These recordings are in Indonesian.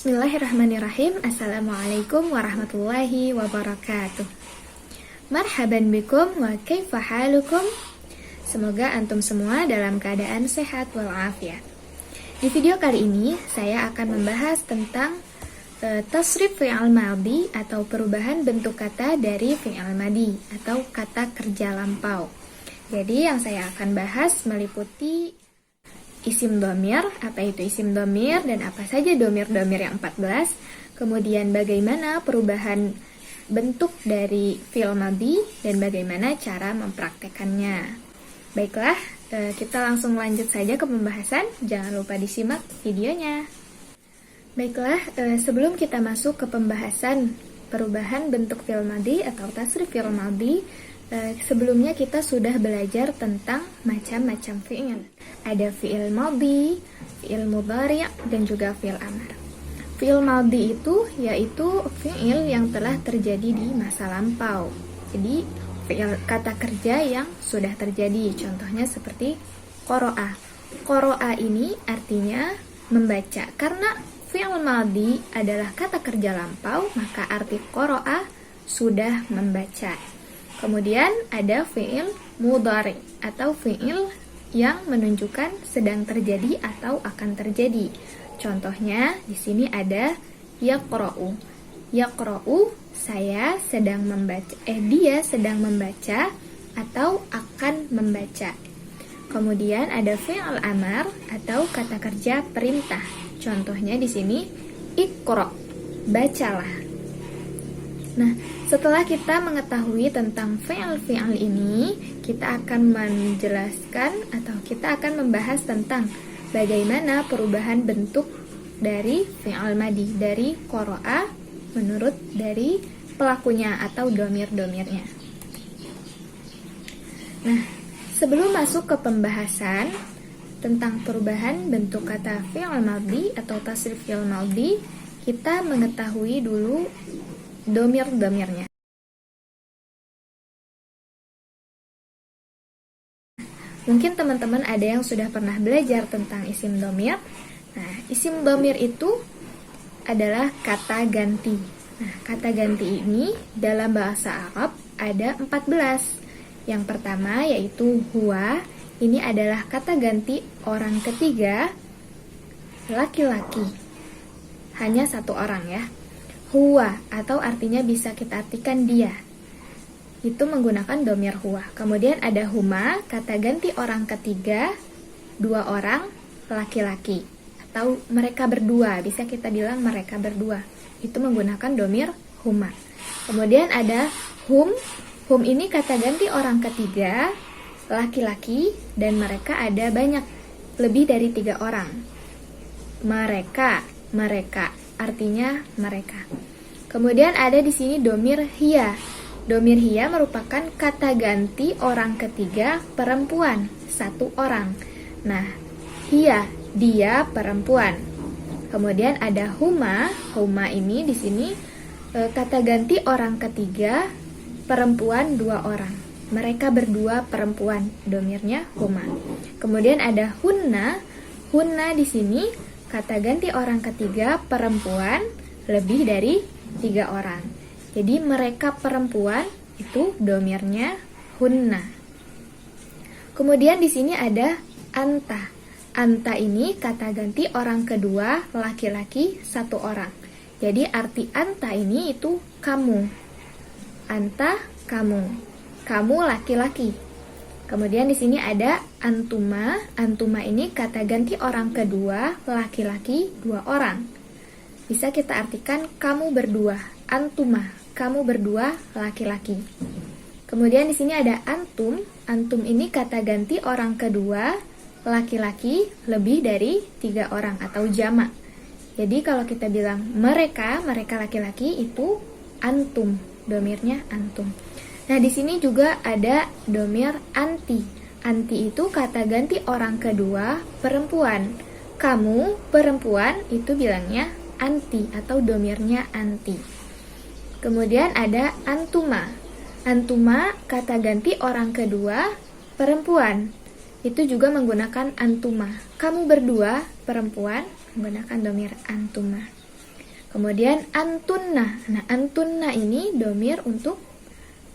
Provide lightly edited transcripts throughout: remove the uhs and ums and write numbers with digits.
Bismillahirrahmanirrahim. Assalamualaikum warahmatullahi wabarakatuh. Marhaban bikum wa kaifa halukum. Semoga antum semua dalam keadaan sehat walafiat. Di video kali ini saya akan membahas tentang tasrif fi'al madhi atau perubahan bentuk kata dari fi'al madhi atau kata kerja lampau. Jadi yang saya akan bahas meliputi isim dhamir, apa itu isim dhamir dan apa saja dhamir-dhamir yang 14. Kemudian bagaimana perubahan bentuk dari fi'il madhi dan bagaimana cara mempraktekannya. Baiklah, kita langsung lanjut saja ke pembahasan. Jangan lupa disimak videonya. Baiklah, sebelum kita masuk ke pembahasan perubahan bentuk fi'il madhi atau tasrif fi'il madhi, sebelumnya kita sudah belajar tentang macam-macam fi'il. Ada fi'il madhi, fi'il mudhari' dan juga fi'il amar. Fi'il madhi itu yaitu fi'il yang telah terjadi di masa lampau. Jadi fi'il kata kerja yang sudah terjadi. Contohnya seperti qara'a. Qara'a ini artinya membaca. Karena fi'il madhi adalah kata kerja lampau, maka arti qara'a sudah membaca. Kemudian ada fi'il mudhari atau fi'il yang menunjukkan sedang terjadi atau akan terjadi. Contohnya di sini ada yaqra'u. Yaqra'u, saya sedang membaca, dia sedang membaca atau akan membaca. Kemudian ada fi'il amar atau kata kerja perintah. Contohnya di sini iqra', bacalah. Nah, setelah kita mengetahui tentang fi'il ini, kita akan menjelaskan atau kita akan membahas tentang bagaimana perubahan bentuk dari fi'il madhi, dari qara'a menurut dari pelakunya atau dhamir-dhamirnya. Nah, sebelum masuk ke pembahasan tentang perubahan bentuk kata fi'il madhi atau tasrif fi'il madhi, kita mengetahui dulu dhamir-dhamirnya. Mungkin teman-teman ada yang sudah pernah belajar tentang isim dhamir. Nah, isim dhamir itu adalah kata ganti. Nah, kata ganti ini dalam bahasa Arab ada 14. Yang pertama yaitu huwa. Ini adalah kata ganti orang ketiga laki-laki. Hanya satu orang ya. Huwa atau artinya bisa kita artikan dia. Itu menggunakan dhamir huwa. Kemudian ada huma, kata ganti orang ketiga, dua orang laki-laki. Atau mereka berdua, bisa kita bilang mereka berdua. Itu menggunakan dhamir huma. Kemudian ada hum. Hum ini kata ganti orang ketiga, laki-laki, dan mereka ada banyak, lebih dari 3 orang. Mereka, artinya mereka. Kemudian ada di sini dhamir hiya. Dhamir hiya merupakan kata ganti orang ketiga perempuan, 1 orang. Nah, hiya, dia perempuan. Kemudian ada huma. Huma ini di sini kata ganti orang ketiga perempuan 2 orang. Mereka berdua perempuan, dhamirnya huma. Kemudian ada hunna. Hunna di sini kata ganti orang ketiga perempuan lebih dari 3 orang. Jadi mereka perempuan itu dhamirnya hunna. Kemudian di sini ada anta. Anta ini kata ganti orang kedua laki-laki 1 orang. Jadi arti anta ini itu kamu. Anta kamu. Kamu laki-laki. Kemudian di sini ada antuma. Antuma ini kata ganti orang kedua laki-laki 2 orang. Bisa kita artikan kamu berdua. Antuma, kamu berdua laki-laki. Kemudian di sini ada antum. Antum ini kata ganti orang kedua laki-laki lebih dari 3 orang atau jamak. Jadi kalau kita bilang mereka laki-laki itu antum, dhamirnya antum. Nah, di sini juga ada dhamir anti. Anti itu kata ganti orang kedua perempuan. Kamu perempuan itu bilangnya anti atau dhamirnya anti. Kemudian ada antuma. Antuma kata ganti orang kedua perempuan. Itu juga menggunakan antuma. Kamu berdua perempuan menggunakan dhamir antuma. Kemudian antunna. Nah, antunna ini domir untuk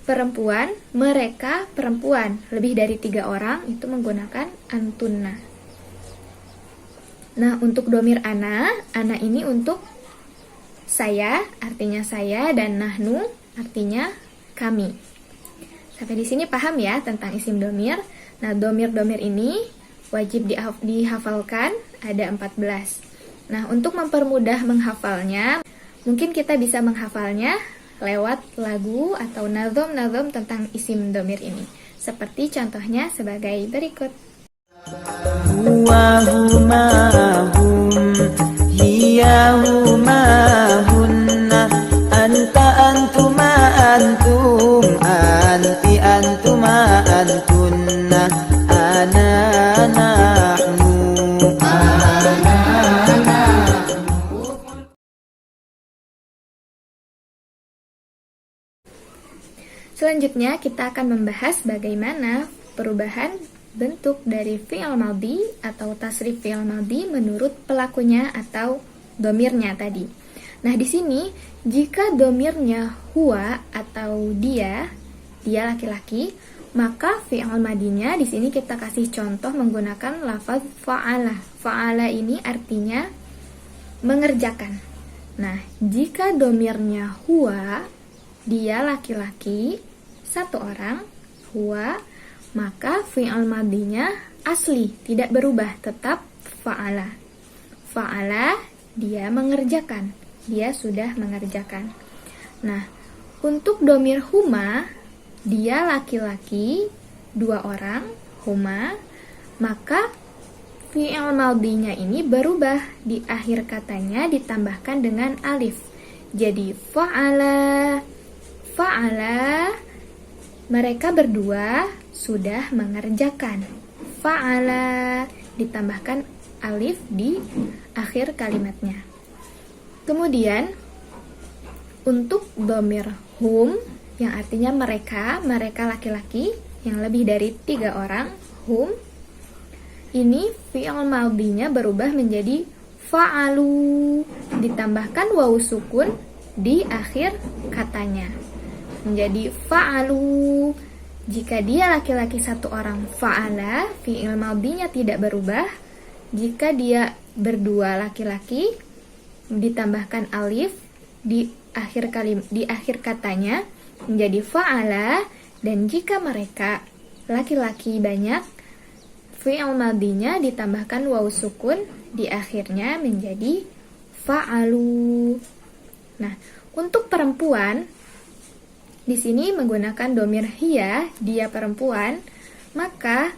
perempuan, mereka perempuan. Lebih dari 3 orang itu menggunakan antunna. Nah, untuk domir ana ini untuk saya, artinya saya, dan nahnu, artinya kami. Sampai di sini paham ya tentang isim domir. Nah, domir-domir ini wajib dihafalkan, ada 14. Nah, untuk mempermudah menghafalnya, mungkin kita bisa menghafalnya lewat lagu atau nazom-nazom tentang isim domir ini. Seperti contohnya sebagai berikut. Huwa huma hum, hiya huma hunna, anta antuma antum, anti antuma antunna, ana nahnu. Selanjutnya kita akan membahas bagaimana perubahan bentuk dari fi'il madhi atau tasrif fi'il madhi menurut pelakunya atau domirnya tadi. Nah, di sini jika domirnya huwa atau dia laki-laki, maka fi'il madhinya di sini kita kasih contoh menggunakan lafaz fa'ala. Fa'ala ini artinya mengerjakan. Nah, jika domirnya huwa, dia laki-laki, 1 orang, huwa, maka fi'il madhinya asli, tidak berubah, tetap fa'ala. Fa'ala, dia mengerjakan, dia sudah mengerjakan. Nah, untuk domir huma, dia laki-laki, 2 orang, huma, maka fi'il madhinya ini berubah, di akhir katanya ditambahkan dengan alif. Jadi fa'ala, fa'ala, mereka berdua sudah mengerjakan. Fa'ala, ditambahkan alif di akhir kalimatnya. Kemudian untuk domir hum, yang artinya mereka laki-laki, yang lebih dari 3 orang, hum, ini fi'il madhinya berubah menjadi fa'alu, ditambahkan wawu sukun di akhir katanya. Menjadi fa'alu. Jika dia laki-laki 1 orang, fa'ala, fi'il madhinya tidak berubah. Jika dia berdua laki-laki, ditambahkan alif di akhir katanya menjadi fa'ala. Dan jika mereka laki-laki banyak, fi'il madhinya ditambahkan wawu sukun di akhirnya menjadi fa'alu. Nah, untuk perempuan di sini menggunakan domir hiya, dia perempuan, maka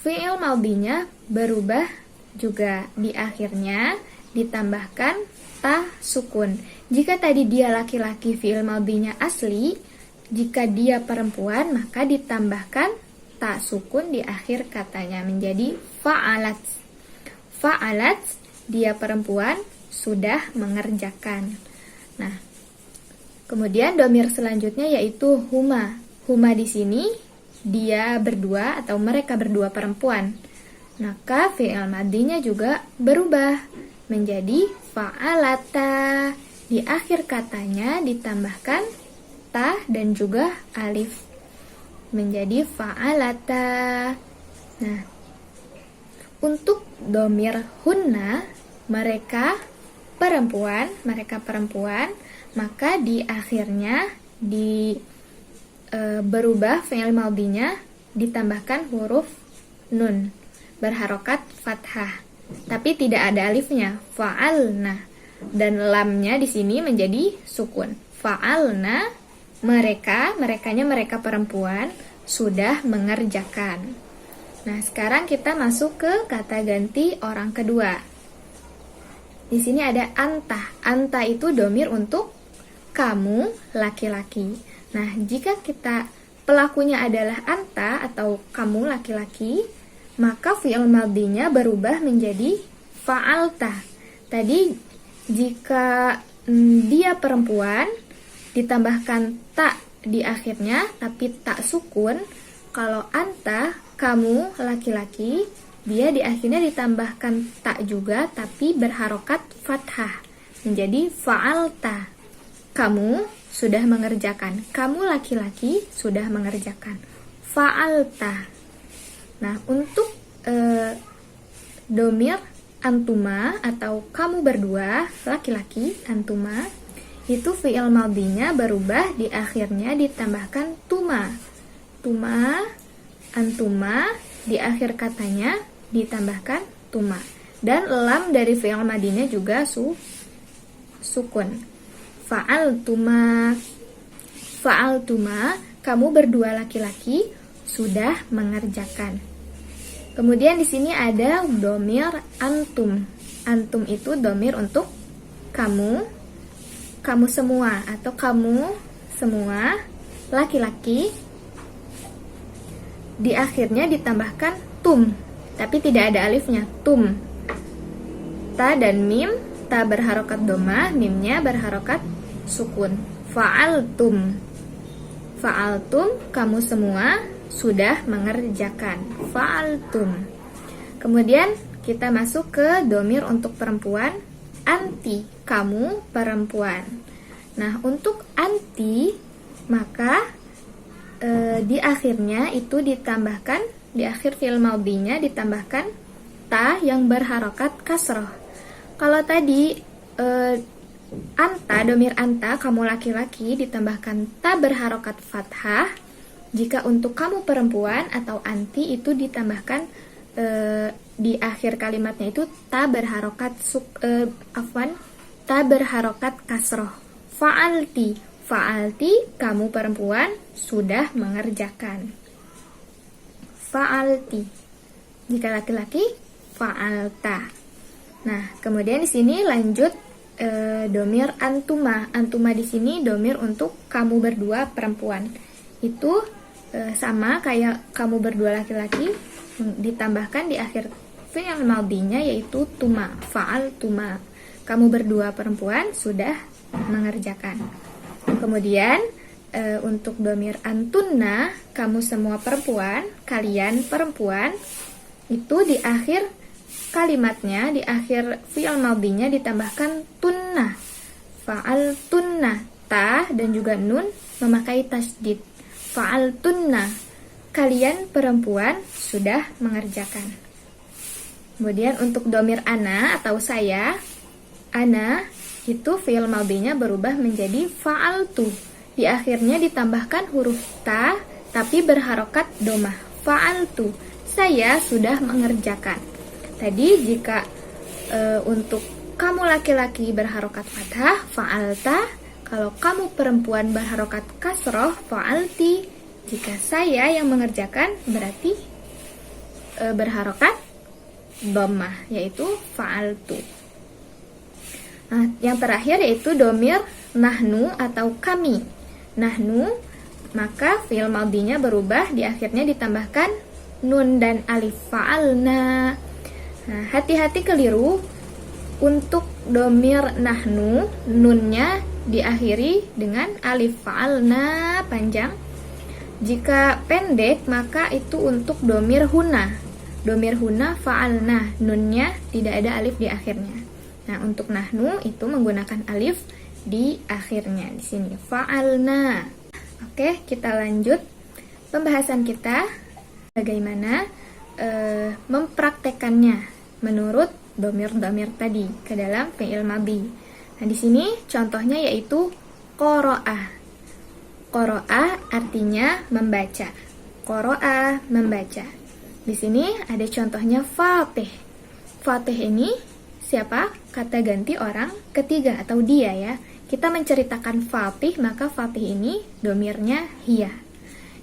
fi'il madhinya berubah juga, di akhirnya ditambahkan ta sukun. Jika tadi dia laki-laki, fi'il madhinya asli, jika dia perempuan maka ditambahkan ta sukun di akhir katanya menjadi fa'alat. Fa'alat, dia perempuan, sudah mengerjakan. Nah, kemudian domir selanjutnya yaitu huma. Huma di sini dia berdua atau mereka berdua perempuan. Maka fi'il madhinya juga berubah menjadi fa'alata. Di akhir katanya ditambahkan ta dan juga alif menjadi fa'alata. Nah, untuk domir hunna, mereka perempuan, maka di akhirnya berubah fi'il madhinya ditambahkan huruf nun berharokat fathah, tapi tidak ada alifnya, fa'alna, dan lamnya di sini menjadi sukun. Fa'alna, mereka perempuan sudah mengerjakan. Nah, sekarang kita masuk ke kata ganti orang kedua. Di sini ada anta. Anta itu domir untuk kamu laki-laki. Nah, jika kita pelakunya adalah anta atau kamu laki-laki, maka fi'il madhinya berubah menjadi fa'alta. Tadi jika dia perempuan ditambahkan ta di akhirnya tapi tak sukun. Kalau anta, kamu laki-laki, dia di akhirnya ditambahkan tak juga tapi berharokat fathah menjadi fa'alta. Kamu sudah mengerjakan. Kamu laki-laki sudah mengerjakan. Fa'alta. Nah, untuk domir antuma atau kamu berdua, laki-laki, antuma, itu fi'il madhinya berubah, di akhirnya ditambahkan tuma. Tuma, antuma, di akhir katanya ditambahkan tuma. Dan lam dari fi'il madhinya juga sukun. Fa'altuma. Fa'altuma, kamu berdua laki-laki sudah mengerjakan. Kemudian di sini ada domir antum. Antum itu domir untuk kamu, kamu semua atau kamu semua laki-laki. Di akhirnya ditambahkan tum, tapi tidak ada alifnya, tum. Ta dan mim, ta berharokat domah, mimnya berharokat sukun. Fa'altum. Fa'altum, kamu semua sudah mengerjakan. Fa'altum. Kemudian kita masuk ke domir untuk perempuan, anti, kamu perempuan. Nah, untuk anti, maka di akhirnya itu ditambahkan, di akhir fi'il madhinya ditambahkan ta yang berharokat kasroh. Kalau tadi anta, domir anta, kamu laki-laki, ditambahkan ta berharokat fathah. Jika untuk kamu perempuan atau anti itu ditambahkan di akhir kalimatnya itu ta berharokat ta berharokat kasroh. Fa'alti, fa'alti, kamu perempuan sudah mengerjakan. Fa'alti. Jika laki-laki, fa'alta. Nah, kemudian di sini lanjut domir antuma. Antuma di sini domir untuk kamu berdua perempuan. Itu sama kayak kamu berdua laki-laki, ditambahkan di akhir fi'il madhinya yaitu tuma. Fa'al tuma. Kamu berdua perempuan sudah mengerjakan. Kemudian untuk domir antunna, kamu semua perempuan, kalian perempuan, itu di akhir kalimatnya, di akhir fi'il madhinya ditambahkan tunna. Fa'al tunna, ta dan juga nun memakai tasydid. Fa'al tunna, kalian perempuan sudah mengerjakan. Kemudian untuk domir ana atau saya, ana itu fi'il madhinya berubah menjadi fa'altu. Di akhirnya ditambahkan huruf ta tapi berharokat domah. Fa'altu, saya sudah mengerjakan. Tadi jika untuk kamu laki-laki berharokat fathah, fa'alta. Kalau kamu perempuan berharokat kasroh, fa'alti. Jika saya yang mengerjakan, berarti berharokat dhammah, yaitu fa'altu. Nah, yang terakhir yaitu domir nahnu atau kami. Nahnu, maka fi'il madhinya berubah, di akhirnya ditambahkan nun dan alif. Fa'alna. Nah, hati-hati keliru untuk domir nahnu, nunnya diakhiri dengan alif. Fa'alna panjang. Jika pendek, maka itu untuk domir huna. Domir huna fa'alna, nunnya tidak ada alif di akhirnya. Nah, untuk nahnu itu menggunakan alif di akhirnya di sini. Fa'alna. Oke, kita lanjut pembahasan kita bagaimana mempraktekannya menurut domir-domir tadi ke dalam fi'il madhi. Nah, di sini contohnya yaitu qara'a. Qara'a artinya membaca. Qara'a membaca. Di sini ada contohnya Fatih. Fatih ini siapa? Kata ganti orang ketiga atau dia ya. Kita menceritakan Fatih, maka Fatih ini domirnya hiya.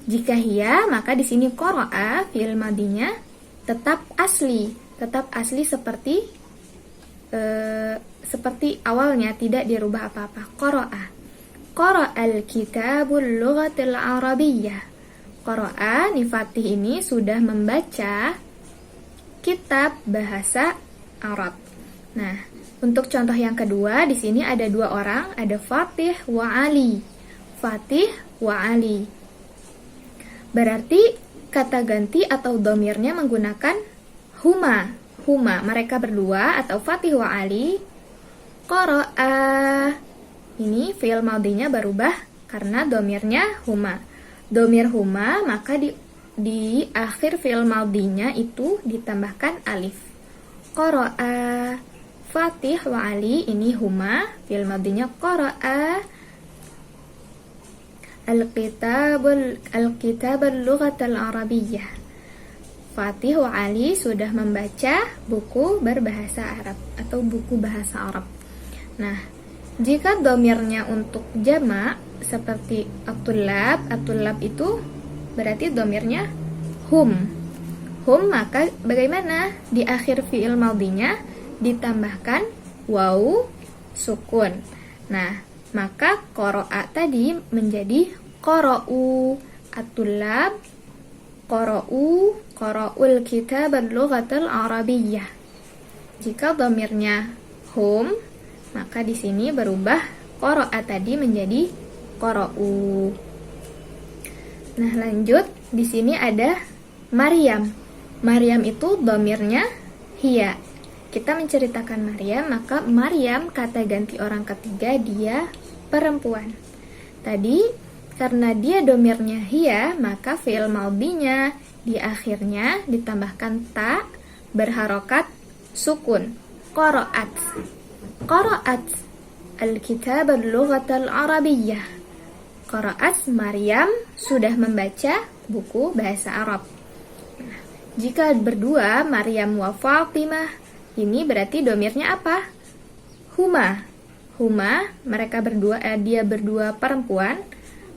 Jika hiya, maka di sini qara'a fi'il madhinya tetap asli seperti awalnya, tidak dirubah apa-apa. Qara'a. Qara'al kitabul lughatil arabiyyah. Qara'a Fatih ini sudah membaca kitab bahasa Arab. Nah, untuk contoh yang kedua di sini ada dua orang, ada Fatih wa Ali. Fatih wa Ali. Berarti kata ganti atau domirnya menggunakan huma. Huma, mereka berdua atau Fatih wa Ali Qara'a. Ini fi'il madinya berubah karena domirnya huma. Domir huma, maka di akhir fi'il madinya itu ditambahkan alif. Qara'a. Fatih wa Ali, ini huma, fi'il madinya qara'a. Al-kitabul lughatal arabiyyah. Fatih wa Ali sudah membaca buku berbahasa Arab atau buku bahasa Arab. Nah, jika domirnya untuk jamak seperti at-tullab itu berarti domirnya hum. Hum, maka bagaimana? Di akhir fi'il madinya ditambahkan waw sukun. Nah, maka qara'a tadi menjadi qara'u. At-tullab qara'ul kitabal lughatal arabiyyah. Jika domirnya hum, maka di sini berubah qara'a tadi menjadi qara'u. Nah, lanjut. Di sini ada Maryam. Maryam itu domirnya hiya. Kita menceritakan Maryam, maka Maryam kata ganti orang ketiga, dia perempuan. Tadi karena dia domirnya hiya, maka fi'il madinya di akhirnya ditambahkan ta berharokat sukun. Qara'at. Qara'at al-kitab al-lughatal arabiyyah. Qara'at, Maryam sudah membaca buku bahasa Arab. Nah, jika berdua Maryam wa Fatimah, ini berarti domirnya apa? Huma. Huma, mereka berdua, dia berdua perempuan,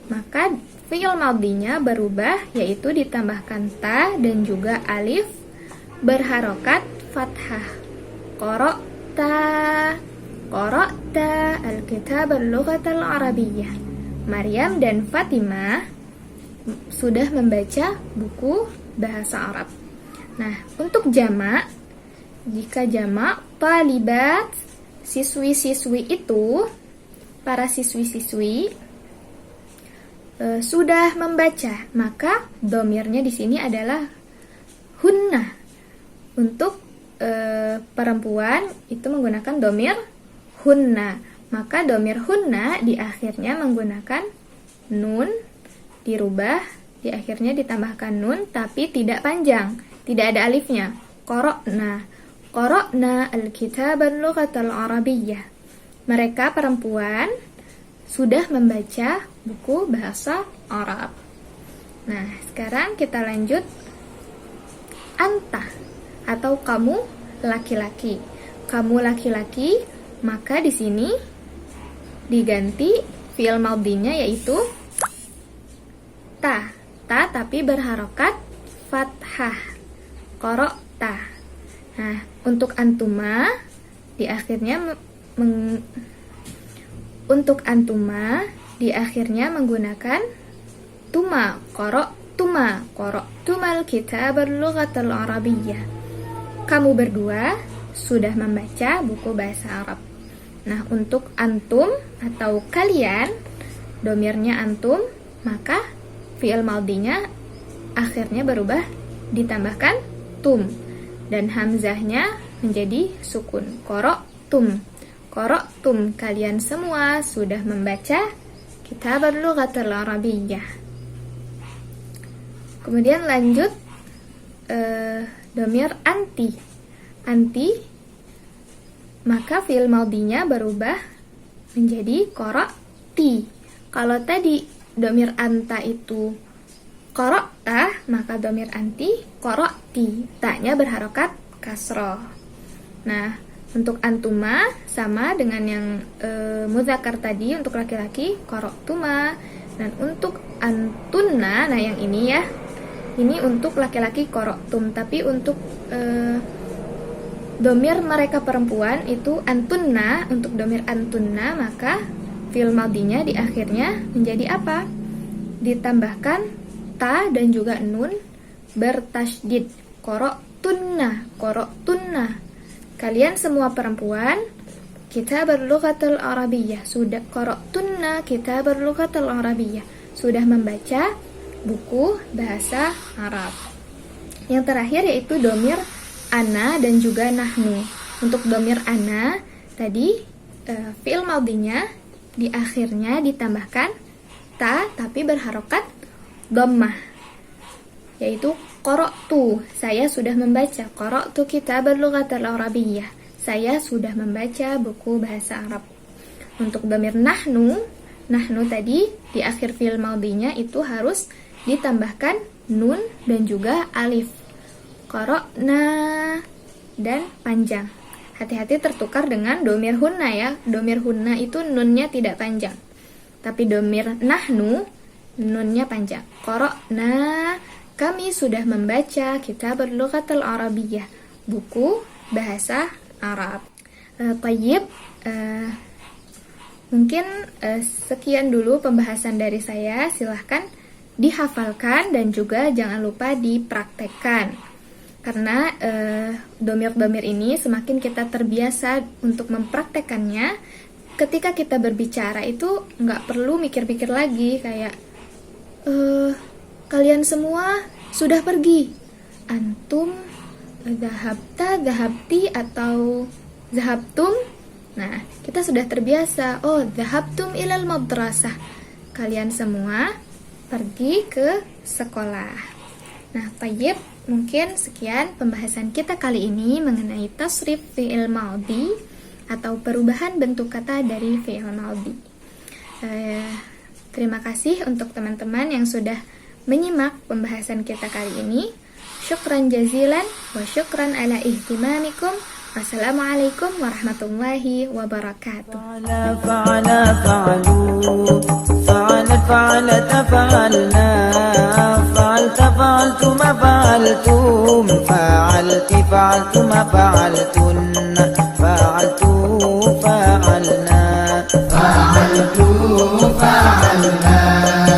maka fi'il madinya berubah, yaitu ditambahkan ta dan juga alif berharokat fathah. Qara'ta al-kitab al-lughatal arabiyyah. Maryam dan Fatimah sudah membaca buku bahasa Arab. Nah, untuk jamak, jika jamak talibat, siswi-siswi itu, para siswi-siswi sudah membaca, maka domirnya di sini adalah hunna. Untuk perempuan itu menggunakan domir hunna, maka domir hunna di akhirnya menggunakan nun, dirubah, di akhirnya ditambahkan nun, tapi tidak panjang, tidak ada alifnya. Qara'na al-kitab al-lughatal arabiyyah. Mereka perempuan sudah membaca buku bahasa Arab. Nah, sekarang kita lanjut. Anta atau kamu laki-laki. Kamu laki-laki, maka di sini diganti fi'il madinya yaitu ta tapi berharokat fathah. Qara'ta. Nah, untuk antuma di akhirnya menggunakan tuma. Qara'tumal kitabal lughatal arabiyyah. Kamu berdua sudah membaca buku bahasa Arab. Nah, untuk antum atau kalian, domirnya antum, maka fi'il madinya akhirnya berubah ditambahkan tum dan hamzahnya menjadi sukun. Qara'tum, kalian semua sudah membaca kitab al-lughatal arabiyyah. Kemudian lanjut domir anti, maka fi'il madinya berubah menjadi qara'ti. Kalau tadi domir anta itu qara'ta, maka domir anti qara'ti, ta-nya berharokat kasroh. Nah, untuk antuma sama dengan yang muzakkar tadi, untuk laki-laki qara'tuma, dan untuk antunna, nah yang ini ya, ini untuk laki-laki qara'tum, tapi untuk domir mereka perempuan itu antunna. Untuk domir antunna, maka fi'il madinya di akhirnya menjadi apa? Ditambahkan ta dan juga nun bertasydid. Qara'tunna. Kalian semua perempuan kitabul lughatal arabiyyah, sudah qara'tunna kitabul lughatal arabiyyah, sudah membaca buku bahasa Arab. Yang terakhir yaitu domir ana dan juga nahnu. Untuk domir ana tadi fi'il maudinya di akhirnya ditambahkan ta tapi berharokat dhammah, yaitu qara'tu, saya sudah membaca. Qara'tu kitab al-lughatil arabiyyah, saya sudah membaca buku bahasa Arab. Untuk dhamir nahnu tadi di akhir fi'il maudinya itu harus ditambahkan nun dan juga alif. Qara'na dan panjang. Hati-hati tertukar dengan domir hunna ya. Domir hunna itu nunnya tidak panjang. Tapi domir nahnu, nunnya panjang. Qara'na, kami sudah membaca kitab al-lughatil arabiyyah, buku bahasa Arab. Tayyib, mungkin sekian dulu pembahasan dari saya. Silahkan dihafalkan dan juga jangan lupa dipraktekkan. Karena domir-domir ini semakin kita terbiasa untuk mempraktekannya, ketika kita berbicara itu nggak perlu mikir-mikir lagi kayak kalian semua sudah pergi, antum, zahabta, zahabti, atau zahabtum. Nah, kita sudah terbiasa, oh zahabtum ilal madrasah, kalian semua pergi ke sekolah. Nah, tayyib, mungkin sekian pembahasan kita kali ini mengenai tasrif fi'il maudi atau perubahan bentuk kata dari fi'il maudi. Terima kasih untuk teman-teman yang sudah menyimak pembahasan kita kali ini. Syukran jazilan wa syukran ala ihtimamikum. Wassalamualaikum warahmatullahi wabarakatuh. فعلت ما فعلتن فعلت